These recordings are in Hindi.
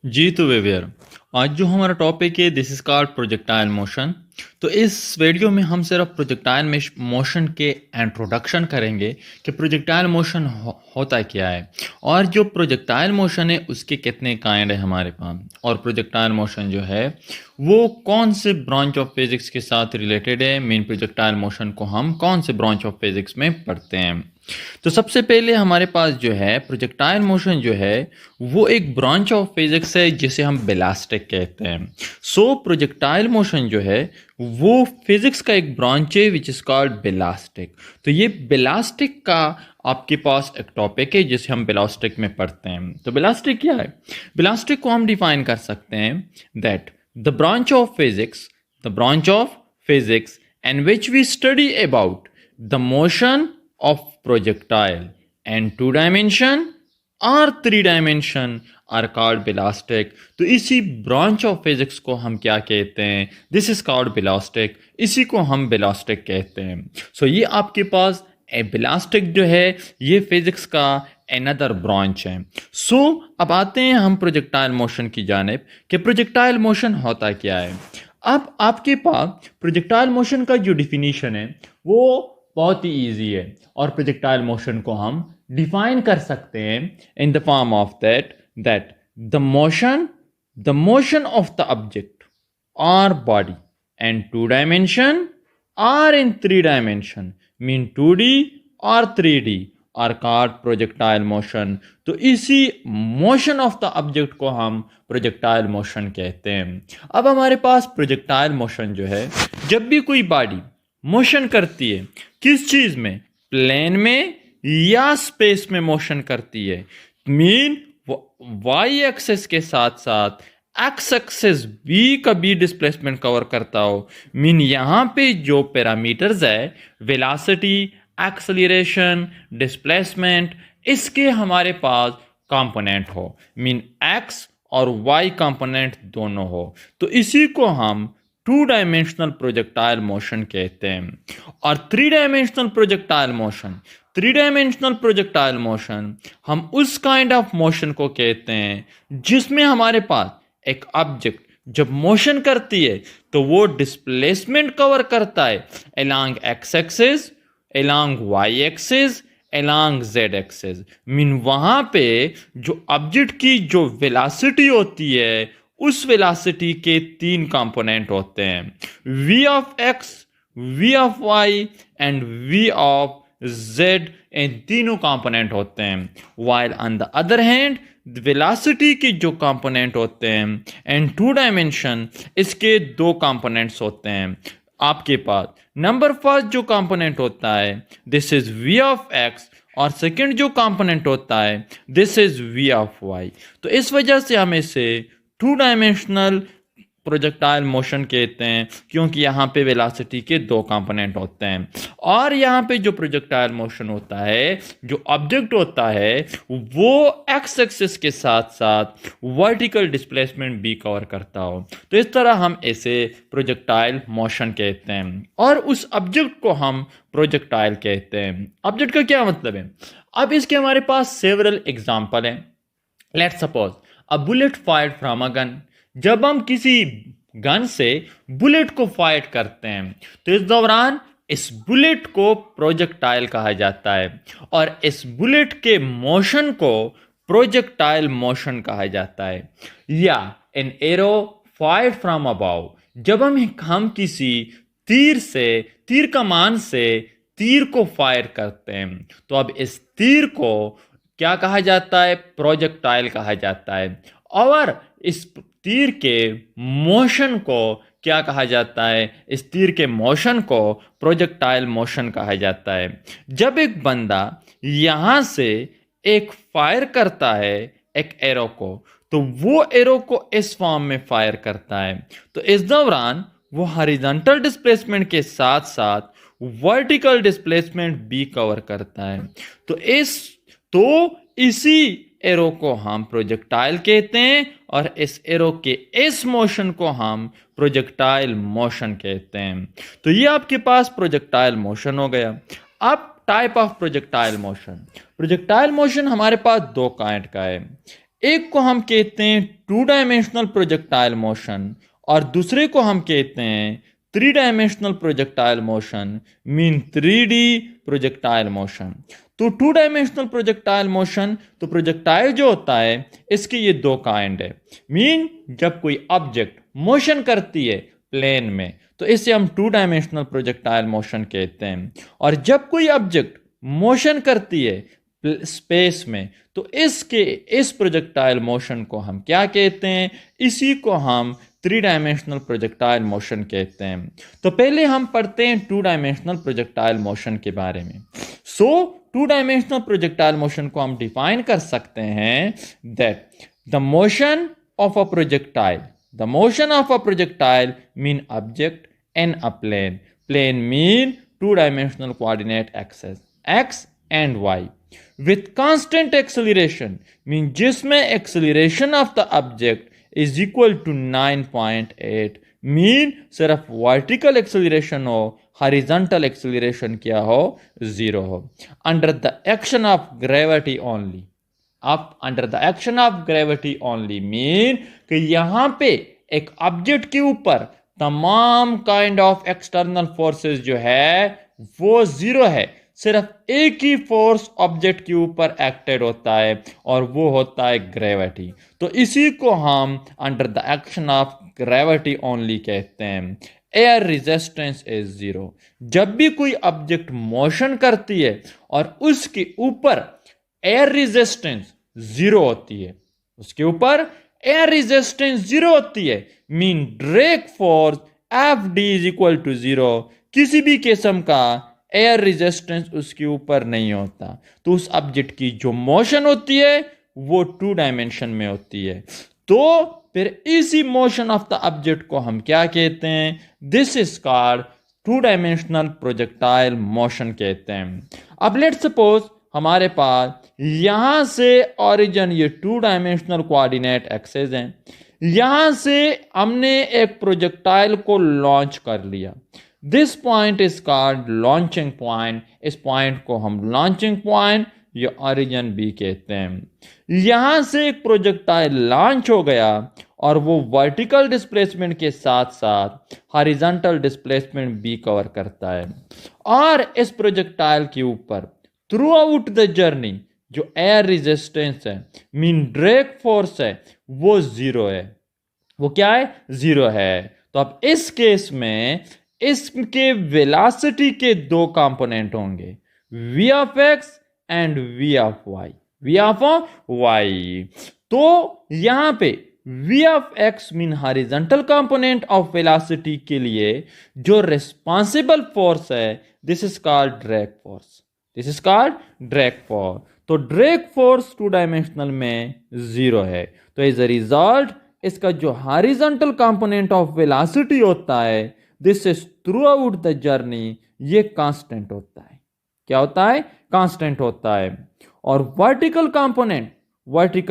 जी तो वेवियर, आज जो हमारा टॉपिक है this is called projectile motion. तो इस वीडियो में हम सिर्फ प्रोजेक्टाइल मोशन के इंट्रोडक्शन करेंगे कि प्रोजेक्टाइल मोशन होता क्या है, और जो प्रोजेक्टाइल मोशन है उसके कितने काइंड है हमारे पास, और प्रोजेक्टाइल मोशन जो है वो कौन से ब्रांच ऑफ फिजिक्स के साथ रिलेटेड है। मेन प्रोजेक्टाइल मोशन को हम कौन से ब्रांच ऑफ फिजिक्स में पढ़ते हैं। तो सबसे पहले हमारे पास जो है प्रोजेक्टाइल मोशन जो है वो एक ब्रांच ऑफ फिजिक्स है जिसे हम बेलास्टिक कहते हैं। सो प्रोजेक्टाइल मोशन जो है वो फिजिक्स का एक ब्रांच है विच इज कॉल्ड बेलास्टिक। तो ये बेलास्टिक का आपके पास एक टॉपिक है जिसे हम बेलास्टिक में पढ़ते हैं। तो बेलास्टिक क्या है? बेलास्टिक को हम डिफाइन कर सकते हैं that the branch of physics and which we study about the motion of projectile and two dimension or three dimension are called belastic। तो इसी ब्रांच ऑफ फिजिक्स को हम क्या कहते हैं? This is called ballistic. इसी को हम बेलास्टिक कहते हैं। सो ये आपके पास बेलास्टिक जो है ये फिजिक्स का अनदर ब्रांच है। सो अब आते हैं हम प्रोजेक्टाइल मोशन की जानिब कि प्रोजेक्टाइल मोशन होता क्या है। अब आपके पास प्रोजेक्टाइल मोशन का जो डिफिनीशन है वो बहुत ही ईजी है, और प्रोजेक्टाइल मोशन को हम डिफाइन कर सकते हैं in the form of that the motion of the object और बॉडी एंड टू डायमेंशन और in three dimension mean 2D और 3D are called projectile motion. तो इसी मोशन ऑफ द ऑब्जेक्ट को हम प्रोजेक्टाइल मोशन कहते हैं। अब हमारे पास प्रोजेक्टाइल मोशन जो है, जब भी कोई बॉडी मोशन करती है किस चीज में, प्लेन में या स्पेस में मोशन करती है, मीन वाई एक्सेस के साथ साथ एक्स एक्सेस भी कभी डिस्प्लेसमेंट कवर करता हो, मीन यहां पे जो पैरामीटर्स है वेलोसिटी, एक्सेलरेशन, डिस्प्लेसमेंट, इसके हमारे पास कंपोनेंट हो, मीन एक्स और वाई कंपोनेंट दोनों हो। तो इसी को हम टू डायमेंशनल प्रोजेक्टाइल मोशन कहते हैं। और थ्री डायमेंशनल प्रोजेक्टाइल मोशन हम उस काइंड ऑफ मोशन को कहते हैं जिसमें हमारे पास एक ऑब्जेक्ट जब मोशन करती है तो वो डिस्प्लेसमेंट कवर करता है along X axis, along Y axis, along Z axis. Mean वहां पे जो ऑब्जेक्ट की जो वेलोसिटी होती है उस वेलोसिटी के तीन कंपोनेंट होते हैं, v of x, v of y and v of z। इन तीनों कंपोनेंट होते हैं। While on the other hand velocity के जो कंपोनेंट होते हैं एंड टू डायमेंशन इसके दो कंपोनेंट्स होते हैं। आपके पास नंबर फर्स्ट जो कंपोनेंट होता है this is v of x, और सेकंड जो कंपोनेंट होता है this is v of y। तो इस वजह से हम इसे टू डायमेंशनल प्रोजेक्टाइल मोशन कहते हैं, क्योंकि यहाँ पे वेलोसिटी के दो कंपोनेंट होते हैं। और यहाँ पे जो प्रोजेक्टाइल मोशन होता है, जो ऑब्जेक्ट होता है वो एक्स एक्सिस के साथ साथ वर्टिकल डिस्प्लेसमेंट भी कवर करता हो। तो इस तरह हम इसे प्रोजेक्टाइल मोशन कहते हैं, और उस ऑब्जेक्ट को हम प्रोजेक्टाइल कहते हैं। ऑब्जेक्ट का क्या मतलब है? अब इसके हमारे पास सेवरल एग्जाम्पल हैं। Let's suppose a bullet fired from a gun. जब हम किसी गन से बुलेट को फायर करते हैं तो इस दौरान इस बुलेट को प्रोजेक्टाइल कहा जाता है, और इस बुलेट के मोशन को प्रोजेक्टाइल मोशन कहा जाता है। या an arrow fired from above, जब हम किसी तीर कमान से तीर को फायर करते हैं तो अब इस तीर को क्या कहा जाता है? प्रोजेक्टाइल कहा जाता है। और इस तीर के मोशन को क्या कहा जाता है? इस तीर के मोशन को प्रोजेक्टाइल मोशन कहा जाता है। जब एक बंदा यहां से एक फायर करता है एक एरो को, तो वो एरो को इस फॉर्म में फायर करता है, तो इस दौरान वो हॉरिजॉन्टल डिस्प्लेसमेंट के साथ साथ वर्टिकल डिस्प्लेसमेंट भी कवर करता है। तो इसी एरो को हम प्रोजेक्टाइल कहते हैं, और इस एरो के इस मोशन को हम प्रोजेक्टाइल मोशन कहते हैं। तो ये आपके पास प्रोजेक्टाइल मोशन हो गया। अब टाइप ऑफ प्रोजेक्टाइल मोशन हमारे पास दो काइंड का है। एक को हम कहते हैं टू डायमेंशनल प्रोजेक्टाइल मोशन और दूसरे को हम कहते हैं three dimensional projectile motion, mean 3D projectile motion. तो टू डायमेंशनल प्रोजेक्टाइल मोशन, तो प्रोजेक्टाइल जो होता है इसके ये दो काइंड है। मीन जब कोई ऑब्जेक्ट मोशन करती है प्लेन में तो इसे हम टू डायमेंशनल प्रोजेक्टाइल मोशन कहते हैं, और जब कोई ऑब्जेक्ट मोशन करती है स्पेस में तो इस प्रोजेक्टाइल मोशन को हम क्या कहते हैं, इसी को हम थ्री डायमेंशनल प्रोजेक्टाइल मोशन कहते हैं। तो पहले हम पढ़ते हैं टू डायमेंशनल प्रोजेक्टाइल मोशन के बारे में। सो टू डायमेंशनल प्रोजेक्टाइल मोशन को हम डिफाइन कर सकते हैं that the motion of a projectile mean object in a plane mean two dimensional coordinate axes x and y with constant acceleration mean जिसमें acceleration of the object is equal to 9.8 mean सिर्फ vertical acceleration हो, horizontal acceleration क्या हो, 0 हो, under the action of gravity only। अब under the action of gravity only mean कि यहां पे एक ऑब्जेक्ट के ऊपर तमाम काइंड ऑफ एक्सटर्नल फोर्सेस जो है वो 0 है, सिर्फ एक ही फोर्स ऑब्जेक्ट के ऊपर एक्टेड होता है और वो होता है ग्रेविटी। तो इसी को हम under the action of gravity only कहते हैं। Air resistance is 0। जब भी कोई ऑब्जेक्ट मोशन करती है और उसके ऊपर एयर रेजिस्टेंस 0 होती है, उसके ऊपर एयर रेजिस्टेंस 0 होती है, mean drag force Fd is equal to 0, किसी भी किस्म का एयर रेजिस्टेंस उसके ऊपर नहीं होता, तो उस ऑब्जेक्ट की जो मोशन होती है वो टू डायमेंशन में होती है। तो फिर इसी मोशन ऑफ द ऑब्जेक्ट को हम क्या कहते हैं, this is called to dimensional projectile motion कहते हैं। अब लेट्स सपोज हमारे पास यहां से ओरिजिन ये टू डायमेंशनल कोऑर्डिनेट एक्सेस हैं, यहां से हमने एक प्रोजेक्टाइल को लॉन्च कर लिया, this point is called launching point, इस पॉइंट को हम लॉन्चिंग पॉइंट या ओरिजिन बी कहते हैं। यहां से एक प्रोजेक्टाइल लॉन्च हो गया और वो वर्टिकल डिस्प्लेसमेंट के साथ साथ हॉरिजॉन्टल डिस्प्लेसमेंट भी कवर करता है, और इस प्रोजेक्टाइल के ऊपर थ्रू आउट द जर्नी जो एयर रेजिस्टेंस है मीन ड्रैग फोर्स है वो 0 है। वो क्या है, 0 है। तो अब इस केस में इसके वेलोसिटी के दो कंपोनेंट होंगे, v of x and v of y, v of y। तो यहां पे v of x mean horizontal component of velocity के लिए जो रिस्पॉन्सिबल फोर्स है this is called drag force, this is called drag force. तो ड्रैग फोर्स टू डायमेंशनल में 0 है, तो एज अ रिजल्ट इसका जो हॉरिजॉन्टल कंपोनेंट ऑफ वेलोसिटी होता है this is through out the journey ये कांस्टेंट होता है। क्या होता है, कांस्टेंट होता है। और वर्टिकल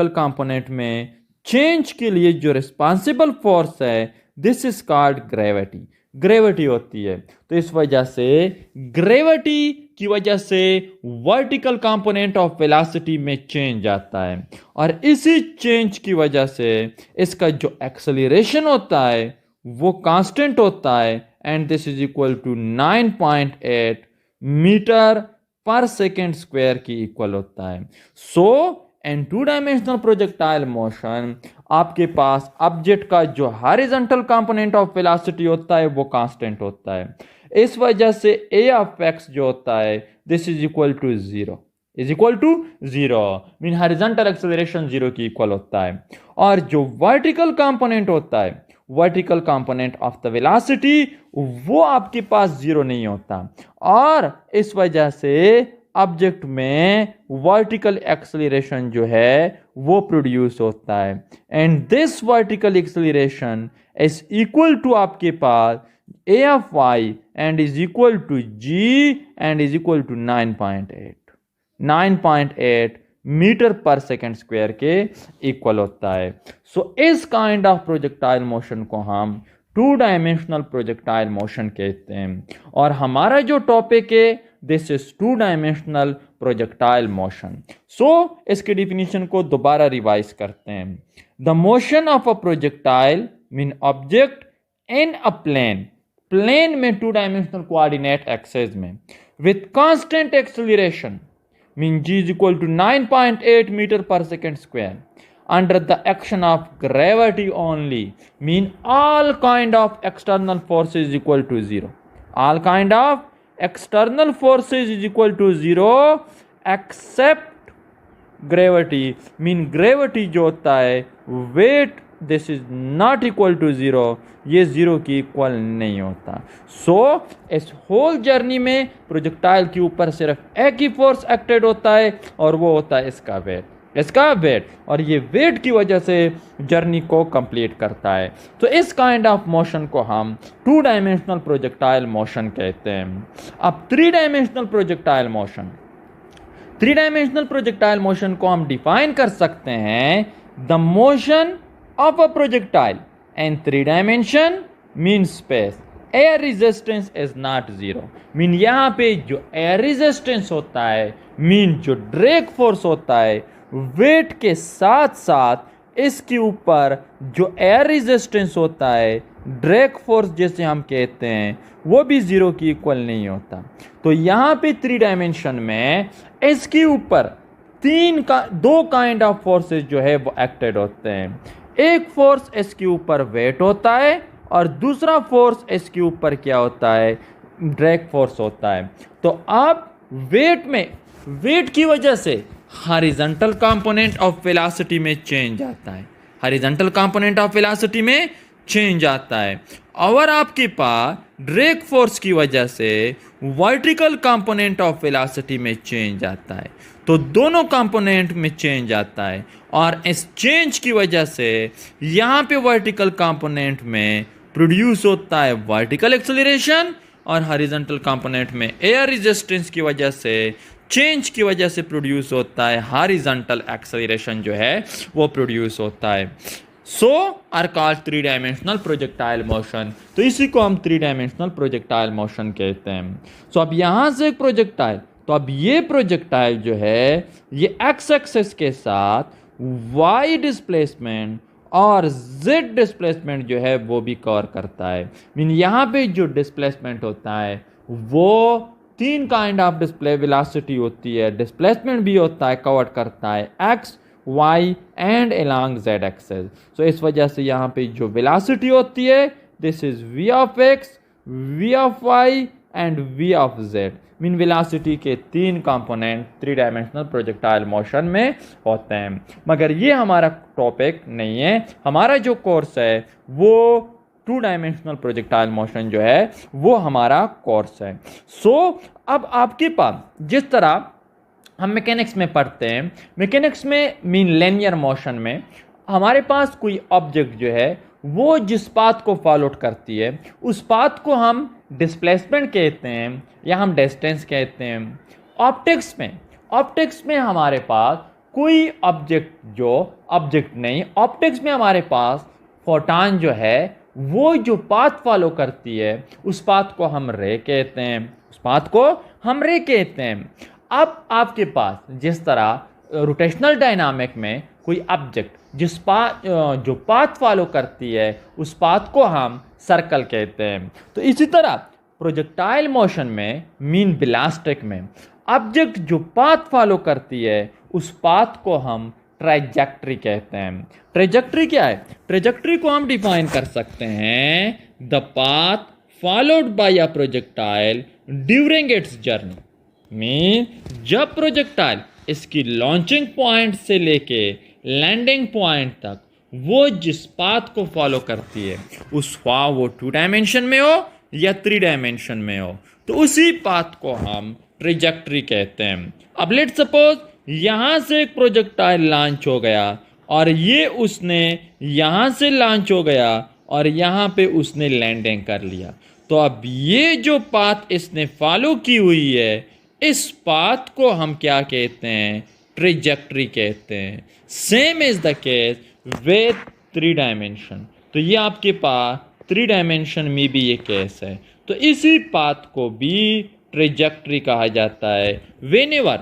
कंपोनेंट में चेंज के लिए जो रिस्पॉन्सिबल फोर्स है this is called gravity, gravity होती है। तो इस वजह से ग्रेविटी की वजह से वर्टिकल कंपोनेंट ऑफ वेलोसिटी में चेंज आता है, और इसी चेंज की वजह से इसका जो एक्सेलरेशन होता है वो कांस्टेंट होता है, and this is equal to 9.8 metre per second square की इक्वल होता है। So and two dimensional projectile motion आपके पास ऑब्जेक्ट का जो हॉरिजॉन्टल कंपोनेंट ऑफ वेलोसिटी होता है वो कांस्टेंट होता है, इस वजह से a ऑफ x जो होता है this is equal to 0, is equal to 0 mean horizontal acceleration 0 की इक्वल होता है। और जो वर्टिकल कंपोनेंट होता है, vertical component of the velocity वो आपके पास 0 नहीं होता, और इस वजह से ऑब्जेक्ट में वर्टिकल एक्सेलरेशन जो है वो प्रोड्यूस होता है, and this vertical acceleration is equal to आपके पास a of y and is equal to g and is equal to 9.8 metre per second square के इक्वल होता है। सो इस काइंड ऑफ प्रोजेक्टाइल मोशन को हम टू डायमेंशनल प्रोजेक्टाइल मोशन कहते हैं, और हमारा जो टॉपिक है this is two dimensional projectile motion. So इसके डिफिनीशन को दोबारा रिवाइज करते हैं। The motion of a projectile mean object in a plane, plane में 2 डायमेंशनल कोऑर्डिनेट एक्सेस में, with constant acceleration mean g is equal to 9.8 meter per second square under the action of gravity only, mean all kind of external forces is equal to 0. All kind of external forces is equal to 0 except gravity, mean gravity जो होता है weight this is not equal to 0, ये 0 की इक्वल नहीं होता। सो इस होल जर्नी में प्रोजेक्टाइल के ऊपर सिर्फ एक ही फोर्स एक्टेड होता है और वो होता है इसका वेट, और ये वेट की वजह से जर्नी को कंप्लीट करता है। तो इस काइंड ऑफ मोशन को हम 2 डायमेंशनल प्रोजेक्टाइल मोशन कहते हैं। अब 3 डायमेंशनल प्रोजेक्टाइल मोशन को हम डिफाइन कर सकते हैं। The motion of a projectile in 3 dimension means space, air resistance is not 0, mean यहाँ पे जो एयर रेजिस्टेंस होता है, मीन जो ड्रैग फोर्स होता है, वेट के साथ साथ इसके ऊपर जो एयर रेजिस्टेंस होता है, ड्रैग फोर्स जैसे हम कहते हैं, वो भी 0 की इक्वल नहीं होता। तो यहाँ पे 3 डायमेंशन में इसके ऊपर 2 काइंड ऑफ फोर्सेस जो है वो एक्टेड होते हैं। एक फोर्स इसके ऊपर वेट होता है और दूसरा फोर्स इसके ऊपर क्या होता है, ड्रैग फोर्स होता है। तो अब वेट की वजह से हॉरिजॉन्टल कंपोनेंट ऑफ वेलोसिटी में चेंज आता है, और आपके पास ड्रैग फोर्स की वजह से वर्टिकल कंपोनेंट ऑफ वेलोसिटी में चेंज आता है। तो दोनों कंपोनेंट में चेंज आता है, और इस चेंज की वजह से यहाँ पे वर्टिकल कंपोनेंट में प्रोड्यूस होता है वर्टिकल एक्सेलरेशन, और हॉरिजॉन्टल कंपोनेंट में एयर रेजिस्टेंस की वजह से चेंज की वजह से प्रोड्यूस होता है हॉरिजॉन्टल एक्सेलरेशन जो है वो प्रोड्यूस होता है। So are called 3 dimensional projectile motion. तो इसी को हम 3 डायमेंशनल प्रोजेक्टाइल मोशन कहते हैं। सो अब यहाँ से एक प्रोजेक्टाइल, तो अब ये प्रोजेक्टाइल जो है ये एक्स एक्सिस के साथ वाई डिस्प्लेसमेंट और जेड डिस्प्लेसमेंट जो है वो भी कवर करता है। मीन यहाँ पे जो डिस्प्लेसमेंट होता है वो 3 काइंड ऑफ वेलोसिटी होती है, डिस्प्लेसमेंट भी होता है, कवर करता है X, Y and along Z axes. So इस वजह से यहाँ पे जो वेलोसिटी होती है this is V of X, V of Y and V of Z. Mean velocity के 3 कंपोनेंट 3 डायमेंशनल प्रोजेक्टाइल मोशन में होते हैं। मगर ये हमारा टॉपिक नहीं है, हमारा जो कोर्स है वो 2 डायमेंशनल प्रोजेक्टाइल मोशन जो है वो हमारा कोर्स है। सो अब आपके पास जिस तरह हम मैकेनिक्स में पढ़ते हैं, मैकेनिक्स में मीन लिनियर मोशन में हमारे पास कोई ऑब्जेक्ट जो है वो जिस पाथ को फॉलो करती है उस पाथ को हम डिस्प्लेसमेंट कहते हैं या हम डिस्टेंस कहते हैं। ऑप्टिक्स में हमारे पास कोई ऑप्टिक्स में हमारे पास फोटॉन जो है वो जो पाथ फॉलो करती है उस पाथ को हम रे कहते हैं। अब आपके पास जिस तरह रोटेशनल डायनामिक में कोई ऑब्जेक्ट जो पाथ फॉलो करती है उस पाथ को हम सर्कल कहते हैं। तो इसी तरह प्रोजेक्टाइल मोशन में मीन वेलोसिटी में ऑब्जेक्ट जो पाथ फॉलो करती है उस पाथ को हम ट्रैजेक्टरी कहते हैं। ट्रैजेक्टरी क्या है? ट्रैजेक्टरी को हम डिफाइन कर सकते हैं the path followed by a projectile during its journey. Mean जब प्रोजेक्टाइल इसकी लॉन्चिंग पॉइंट से लेके लैंडिंग पॉइंट तक वो जिस पाथ को फॉलो करती है वो 2 डायमेंशन में हो या 3 डायमेंशन में हो तो उसी पाथ को हम ट्रैजेक्टरी कहते हैं। अब लेट सपोज यहां से एक प्रोजेक्टाइल लॉन्च हो गया और ये उसने यहां से लॉन्च हो गया और यहां पे उसने लैंडिंग कर लिया, तो अब ये जो पाथ इसने फॉलो की हुई है इस पाथ को हम क्या कहते हैं? ट्रैजेक्टरी कहते हैं। Same is the case with 3 dimension. तो ये आपके पास 3 डायमेंशन में भी ये केस है, तो इसी पाथ को भी ट्रैजेक्टरी कहा जाता है। व्हेनेवर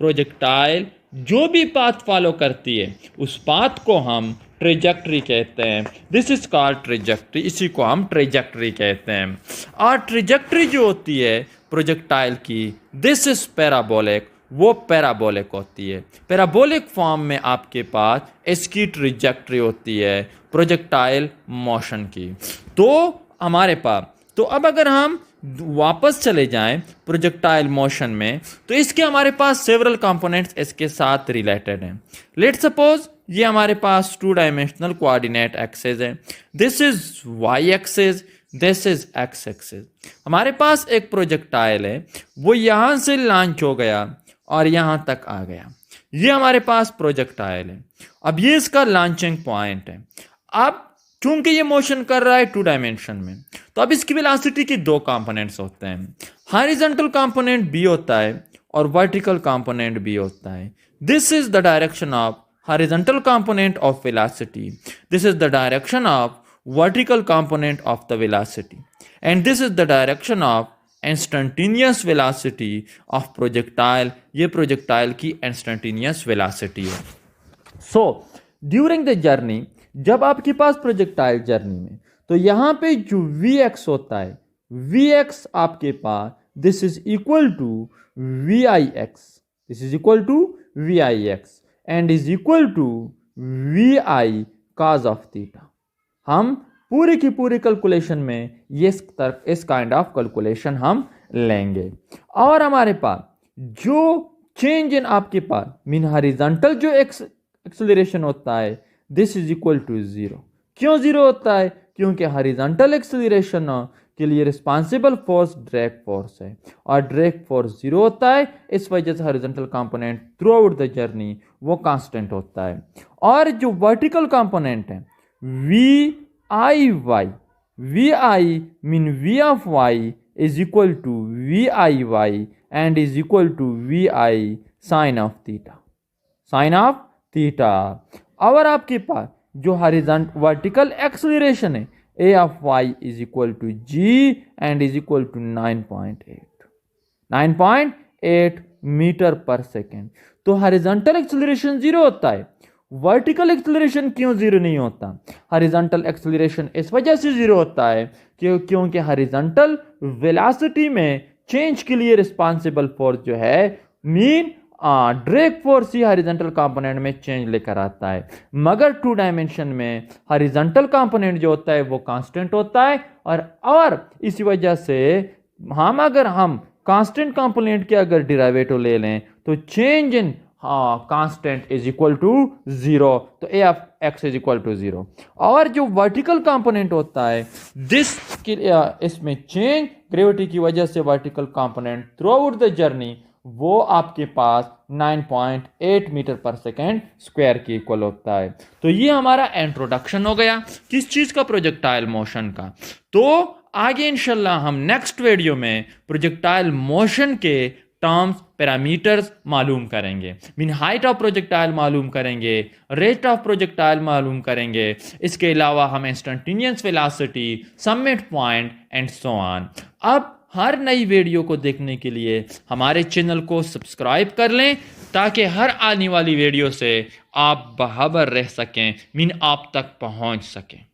प्रोजेक्टाइल जो भी पाथ फॉलो करती है उस पाथ को हम ट्रेजेक्ट्री कहते हैं। दिस इज कॉल्ड ट्रेजेक्ट्री, इसी को हम ट्रेजेक्ट्री कहते हैं। और ट्रेजेक्ट्री जो होती है प्रोजेक्टाइल की, दिस इज पैराबोलिक, वो पैराबोलिक होती है। पैराबोलिक फॉर्म में आपके पास इसकी ट्रेजेक्ट्री होती है प्रोजेक्टाइल मोशन की। तो हमारे पास, तो अब अगर हम वापस चले जाएं प्रोजेक्टाइल मोशन में, तो इसके हमारे पास सेवरल कंपोनेंट्स इसके साथ रिलेटेड हैं। लेट्स सपोज ये हमारे पास 2 डायमेंशनल कोऑर्डिनेट एक्सेस है। This is Y axes, this is X axes. हमारे पास एक प्रोजेक्टाइल है, वो यहां से लॉन्च हो गया और यहां तक आ गया। ये हमारे पास प्रोजेक्टाइल है। अब ये इसका लॉन्चिंग पॉइंट है। अब चूंकि ये मोशन कर रहा है 2 डायमेंशन में, तो अब इसकी वेलोसिटी के 2 कंपोनेंट्स होते हैं। हॉरिजॉन्टल कंपोनेंट बी होता है और वर्टिकल कंपोनेंट बी होता है। This is the direction of horizontal component of velocity. This is the direction of vertical component of the velocity. And this is the direction of instantaneous velocity of projectile. ये projectile की instantaneous velocity है। So, during the journey, जब आपके पास projectile journey में, तो यहाँ पे जो Vx होता है, Vx आपके पास, this is equal to Vix. This is equal to Vix. And is equal to V I cos of theta. हम पूरी की पूरी कैलकुलेशन में इस काइंड ऑफ कैलकुलेशन हम लेंगे। और हमारे पास जो चेंज इन आपके पास मीन हॉरिजॉन्टल जो एक्सेलरेशन होता है, दिस इज इक्वल टू 0। क्यों 0 होता है? क्योंकि हॉरिजॉन्टल एक्सेलरेशन के लिए रिस्पॉन्सिबल फोर्स ड्रैग फोर्स है और ड्रैग फोर्स 0 होता है। इस वजह से horizontal component throughout the journey वो कांस्टेंट होता है। और जो वर्टिकल कंपोनेंट है V I Y, V I mean V of Y is equal to V I Y and is equal to V I sine of theta, sine of theta. और आपके पास जो हॉरिजॉन्टल वर्टिकल एक्सेलरेशन है a of y is equal to g and is equal to 9.8 metre per second. तो हॉरिजॉन्टल एक्सेलरेशन 0 होता है। वर्टिकल एक्सेलरेशन क्यों 0 नहीं होता? हॉरिजॉन्टल एक्सेलरेशन इस वजह से 0 होता है क्योंकि हॉरिजॉन्टल वेलोसिटी में चेंज के लिए रिस्पॉन्सिबल फोर्स जो है मीन ड्रैग फोर्स ही हॉरिजॉन्टल कंपोनेंट में चेंज लेकर आता है। मगर 2 डायमेंशन में हॉरिजॉन्टल कंपोनेंट जो होता है वो कांस्टेंट होता है। और इसी वजह से अगर हम कांस्टेंट कंपोनेंट के अगर डिराइवेटिव ले लें तो change in constant is equal to 0। तो A of X is equal to 0। और जो वर्टिकल कंपोनेंट होता है इसमें चेंज ग्रेविटी की वजह से vertical component throughout the journey वो आपके पास 9.8 मीटर पर सेकेंड स्क्वायर के इक्वल होता है। तो ये हमारा इंट्रोडक्शन हो गया किस चीज का? प्रोजेक्टाइल मोशन का। तो आगे इंशाल्लाह हम नेक्स्ट वीडियो में प्रोजेक्टाइल मोशन के टर्म्स, पैरामीटर्स मालूम करेंगे। मीन हाइट ऑफ प्रोजेक्टाइल मालूम करेंगे, रेट ऑफ प्रोजेक्टाइल मालूम करेंगे। इसके अलावा हम instantaneous velocity, summit point and so on. अब हर नई वीडियो को देखने के लिए हमारे चैनल को सब्सक्राइब कर लें ताकि हर आने वाली वीडियो से आप बाखबर रह सकें, मीन आप तक पहुंच सकें।